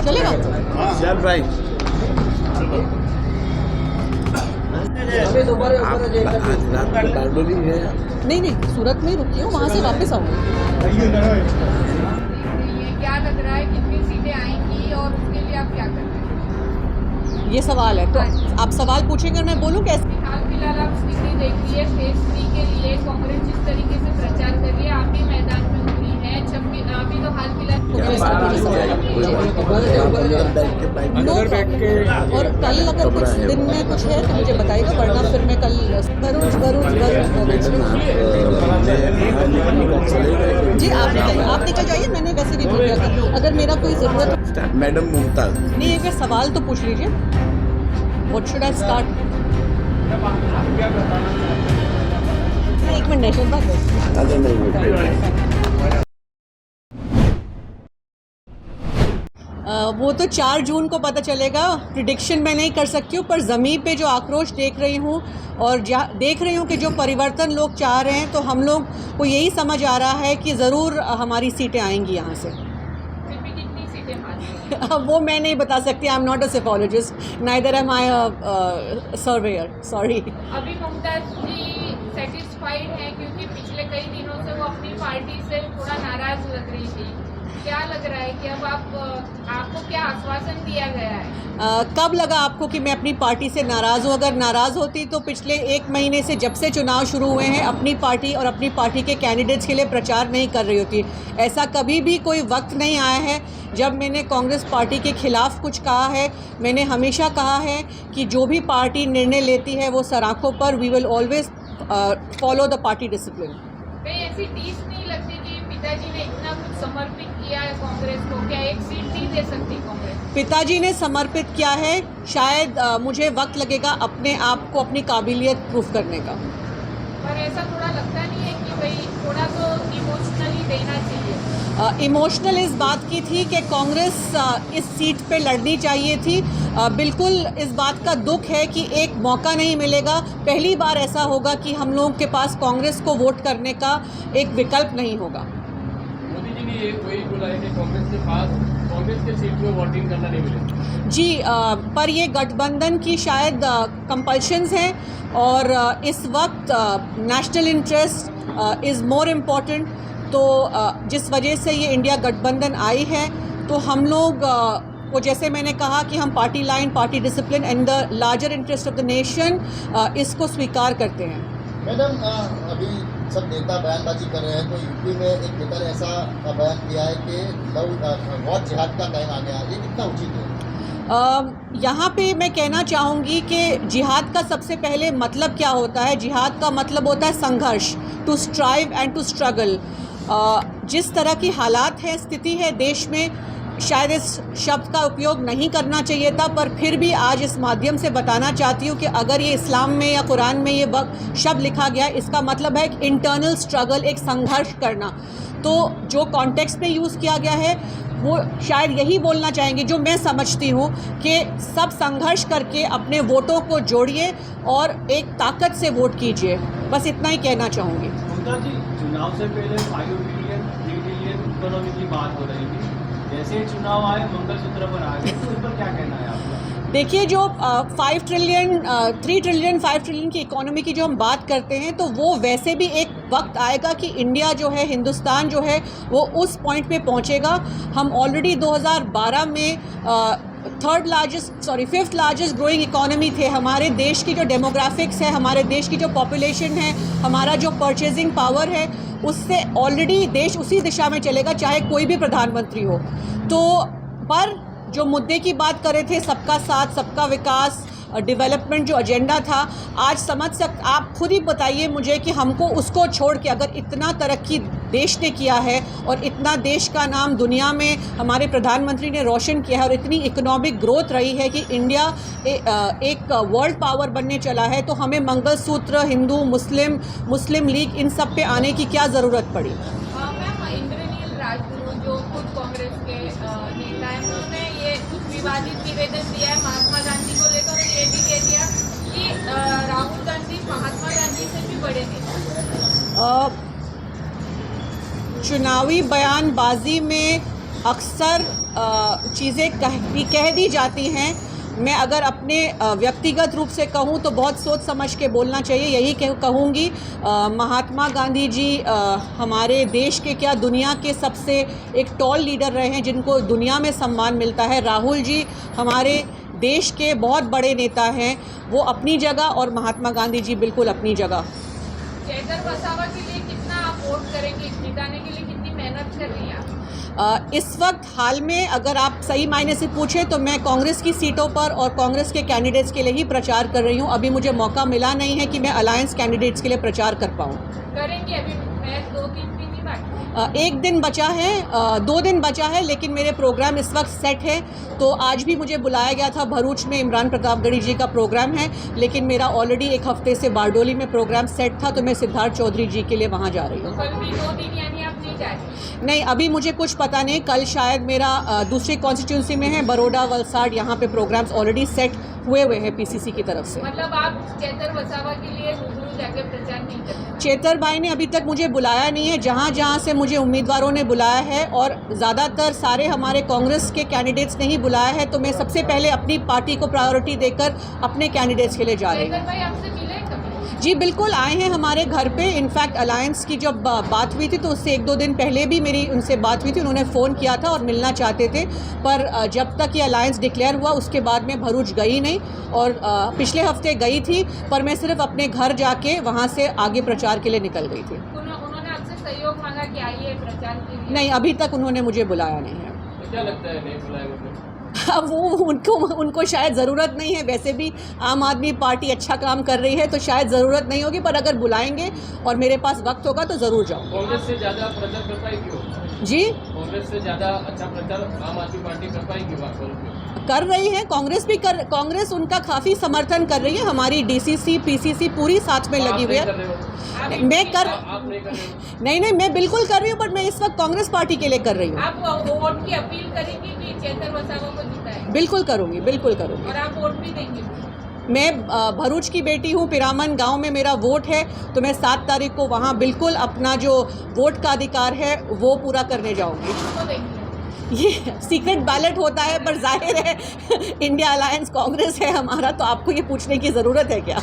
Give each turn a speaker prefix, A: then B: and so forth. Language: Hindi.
A: चलेगा?
B: चल भाई बारडोली है।
A: नहीं, सूरत में ही रुकी हूँ, वहाँ से वापस आऊँगी।
C: क्या लग रहा है कितनी सीटें आएंगी और उसके लिए आप क्या कर रहे हैं?
A: ये सवाल है, तो आप सवाल पूछेंगे और मैं बोलूँ कैसे?
C: हाल फिलहाल आप स्थिति देखिए, फेज 3 के लिए कांग्रेस जिस तरीके से प्रचार कर रही है, आप भी मैदान में उतरी है। अभी तो हाल फिलहाल
A: और कल अगर कुछ दिन में कुछ है तो मुझे बताइएगा, वरना फिर मैं कल भरूच जी आप निकल जाइए, मैंने वैसे भी बोल दिया था अगर मेरा कोई ज़रूरत।
B: मैडम मुमताज
A: नहीं, एक बार सवाल तो पूछ लीजिए, व्हाट शुड आई स्टार्ट? एक मिनट नेशनल बात वो तो 4 जून को पता चलेगा। प्रिडिक्शन मैं नहीं कर सकती हूँ, पर ज़मीन पे जो आक्रोश देख रही हूँ और देख रही हूँ कि जो परिवर्तन लोग चाह रहे हैं, तो हम लोग को यही समझ आ रहा है कि ज़रूर हमारी सीटें आएंगी यहाँ से।
C: फिर भी कितनी सीटें
A: वो मैं नहीं बता सकती। I am not a psephologist, neither am I a surveyor, sorry.
C: अभी मुमताज जी सेटिस्फाइड हैं क्योंकि पिछले कई दिनों से वो अपनी पार्टी से थोड़ा नाराज लग रही थी। क्या लग रहा है कि अब आपको क्या आश्वासन दिया गया है?
A: कब लगा आपको कि मैं अपनी पार्टी से नाराज़ हूँ? अगर नाराज़ होती तो पिछले 1 महीने से, जब से चुनाव शुरू हुए हैं, अपनी पार्टी और अपनी पार्टी के कैंडिडेट्स के लिए प्रचार नहीं कर रही होती। ऐसा कभी भी कोई वक्त नहीं आया है जब मैंने कांग्रेस पार्टी के खिलाफ कुछ कहा है। मैंने हमेशा कहा है कि जो भी पार्टी निर्णय लेती है वो सराखों पर, we will always follow the party discipline.
C: कहीं ऐसी टीस नहीं लगती कि पिताजी ने इतना कुछ समर्पित किया है कांग्रेस को, क्या एक सीट नहीं दे सकती कांग्रेस?
A: पिताजी ने समर्पित किया है, शायद मुझे वक्त लगेगा अपने आप को, अपनी काबिलियत प्रूफ करने का।
C: पर ऐसा थोड़ा लगता नहीं है कि भाई थोड़ा तो इमोशनली देना चाहिए?
A: इमोशनल इस बात की थी कि कांग्रेस इस सीट पे लड़नी चाहिए थी। बिल्कुल इस बात का दुख है कि एक मौका नहीं मिलेगा। पहली बार ऐसा होगा कि हम लोगों के पास कांग्रेस को वोट करने का एक विकल्प नहीं होगा।
D: मोदी जी ने ये वही बोला है कि कांग्रेस के पास कांग्रेस के सीट में वोटिंग करना नहीं मिलेगा।
A: जी, पर ये गठबंधन की शायद कंपल्शंस हैं और इस वक्त national interest is more important. तो जिस वजह से ये इंडिया गठबंधन आई है, तो हम लोग को, जैसे मैंने कहा कि हम party line, party discipline and the larger interest of the nation, इसको स्वीकार करते हैं।
E: मैडम, अभी सब नेता बयानबाजी कर रहे हैं, तो यूपी में एक नेता ने ऐसा बयान दिया है कि बहुत जिहाद का टाइम आ गया, ये कितना उचित है?
A: यहाँ पे मैं कहना चाहूँगी कि जिहाद का सबसे पहले मतलब क्या होता है? जिहाद का मतलब होता है संघर्ष, to strive and to struggle. जिस तरह की हालात है, स्थिति है देश में, शायद इस शब्द का उपयोग नहीं करना चाहिए था, पर फिर भी आज इस माध्यम से बताना चाहती हूँ कि अगर ये इस्लाम में या कुरान में ये शब्द लिखा गया, इसका मतलब है इंटरनल स्ट्रगल, एक संघर्ष करना। तो जो कॉन्टेक्स्ट में यूज़ किया गया है वो शायद यही बोलना चाहेंगे, जो मैं समझती हूँ कि सब संघर्ष करके अपने वोटों को जोड़िए और एक ताकत से वोट कीजिए। बस इतना ही कहना चाहूँगी।
D: ममता जी, चुनाव से पहले 5 बिलियन 3 बिलियन इकोनॉमी की बात हो रही थी, जैसे चुनाव आए मंगलसूत्र पर आ गए, तो इस पर क्या कहना है आपका?
A: देखिए, जो 5 ट्रिलियन 3 ट्रिलियन 5 ट्रिलियन की इकोनॉमी की जो हम बात करते हैं, तो वो वैसे भी एक वक्त आएगा कि इंडिया जो है, हिंदुस्तान जो है, वो उस पॉइंट पे पहुंचेगा। हम ऑलरेडी 2012 में 5th लार्जेस्ट ग्रोइंग इकोनॉमी थे। हमारे देश की जो डेमोग्राफिक्स है, हमारे देश की जो पॉपुलेशन है, हमारा जो परचेजिंग पावर है, उससे ऑलरेडी देश उसी दिशा में चलेगा, चाहे कोई भी प्रधानमंत्री हो। तो पर जो मुद्दे की बात कर रहे थे, सबका साथ, सबका विकास, डेवलपमेंट जो एजेंडा था, आज आप खुद ही बताइए मुझे कि हमको उसको छोड़ के, अगर इतना तरक्की देश ने किया है और इतना देश का नाम दुनिया में हमारे प्रधानमंत्री ने रोशन किया है और इतनी इकोनॉमिक ग्रोथ रही है कि इंडिया एक वर्ल्ड पावर बनने चला है, तो हमें मंगलसूत्र, हिंदू, मुस्लिम लीग, इन सब पे आने की क्या ज़रूरत पड़ी?
C: मैम, इंद्रनील राजगुरु जो खुद कांग्रेस के नेता हैं, उन्होंने ये कुछ विवादित निवेदन दिया है महात्मा गांधी को लेकर, और ये भी कह दिया कि राहुल गांधी महात्मा गांधी से भी बड़े थे।
A: चुनावी बयानबाजी में अक्सर चीज़ें कह दी जाती हैं, मैं अगर अपने व्यक्तिगत रूप से कहूँ तो बहुत सोच समझ के बोलना चाहिए। यही कहूँगी, महात्मा गांधी जी हमारे देश के क्या दुनिया के सबसे एक टॉल लीडर रहे हैं जिनको दुनिया में सम्मान मिलता है। राहुल जी हमारे देश के बहुत बड़े नेता हैं, वो अपनी जगह और महात्मा गांधी जी बिल्कुल अपनी जगह।
C: चेतर वसावा के लिए कितना आप वोट करेंगे, जिताने के लिए कितनी मेहनत कर रही हैं आप?
A: इस वक्त हाल में अगर आप सही मायने से पूछें तो मैं कांग्रेस की सीटों पर और कांग्रेस के कैंडिडेट्स के लिए ही प्रचार कर रही हूं। अभी मुझे मौका मिला नहीं है कि मैं अलायंस कैंडिडेट्स के लिए प्रचार कर पाऊं।
C: करेंगे, अभी मैच 2-3 दिन ही बाकी।
A: एक दिन बचा है, 2 दिन बचा है, लेकिन मेरे प्रोग्राम इस वक्त सेट है। तो आज भी मुझे बुलाया गया था, भरूच में इमरान प्रतापगढ़ी जी का प्रोग्राम है, लेकिन मेरा ऑलरेडी एक हफ्ते से बारडोली में प्रोग्राम सेट था, तो मैं सिद्धार्थ चौधरी जी के लिए वहाँ जा रही हूँ।
C: कल भी 2 दिन यानी आप नहीं जा रहे?
A: नहीं, अभी मुझे कुछ पता नहीं। कल शायद मेरा दूसरी कॉन्स्टिट्यूंसी में है, बरोडा वलसाड, यहाँ पे प्रोग्राम्स ऑलरेडी सेट हुए हैं पीसीसी की तरफ से।
C: मतलब आप चेतर वसावा के लिए रूबरू जाके प्रचार नहीं करते?
A: चेतर भाई ने अभी तक मुझे बुलाया नहीं है। जहाँ जहाँ से मुझे उम्मीदवारों ने बुलाया है और ज़्यादातर सारे हमारे कांग्रेस के कैंडिडेट्स ने ही बुलाया है, तो मैं सबसे पहले अपनी पार्टी को प्रायोरिटी देकर अपने कैंडिडेट्स के लिए जा रही हूँ।
C: चेतर भाई आपसे मिले कभी?
A: जी बिल्कुल, आए हैं हमारे घर पे। इनफैक्ट अलायंस की जब बात हुई थी तो उससे 1-2 दिन पहले भी मेरी उनसे बात हुई थी। उन्होंने फ़ोन किया था और मिलना चाहते थे, पर जब तक ये अलायंस डिक्लेयर हुआ उसके बाद मैं भरूच गई नहीं। और पिछले हफ्ते गई थी, पर मैं सिर्फ अपने घर जाके वहाँ से आगे प्रचार के लिए निकल गई थी।
C: उन्होंने आपसे सहयोग मांगा कि आइए प्रचार के लिए?
A: नहीं, अभी तक उन्होंने मुझे बुलाया नहीं है।
D: तो क्या लगता है नहीं बुलाएंगे?
A: अब वो उनको शायद ज़रूरत नहीं है। वैसे भी आम आदमी पार्टी अच्छा काम कर रही है, तो शायद ज़रूरत नहीं होगी, पर अगर बुलाएंगे और मेरे पास वक्त होगा तो ज़रूर जाऊँ।
D: कांग्रेस से ज़्यादा प्रचार कर पाएगी वो?
A: जी,
D: कांग्रेस से ज़्यादा अच्छा प्रचार आम आदमी पार्टी कर पाएगी
A: कर रही है। कांग्रेस उनका काफ़ी समर्थन कर रही है। हमारी डीसीसी पीसीसी पूरी साथ में लगी हुई है।
D: आप नहीं कर रहे हो?
A: नहीं, मैं बिल्कुल कर रही हूँ, पर मैं इस वक्त कांग्रेस पार्टी के लिए कर रही हूँ।
C: आप वोट की अपील करेंगे कि चेतर वसावा को जिताएं?
A: बिल्कुल करूँगी, बिल्कुल करूँगी।
C: और आप वोट भी देंगे?
A: मैं भरूच की बेटी हूँ, पिरामन गांव में मेरा वोट है, तो मैं 7 तारीख को वहाँ बिल्कुल अपना जो वोट का अधिकार है वो पूरा करने जाऊँगी।
C: किसको देंगे?
A: ये सीक्रेट बैलेट होता है, पर जाहिर है इंडिया अलायंस कांग्रेस है हमारा, तो आपको ये पूछने की ज़रूरत है क्या?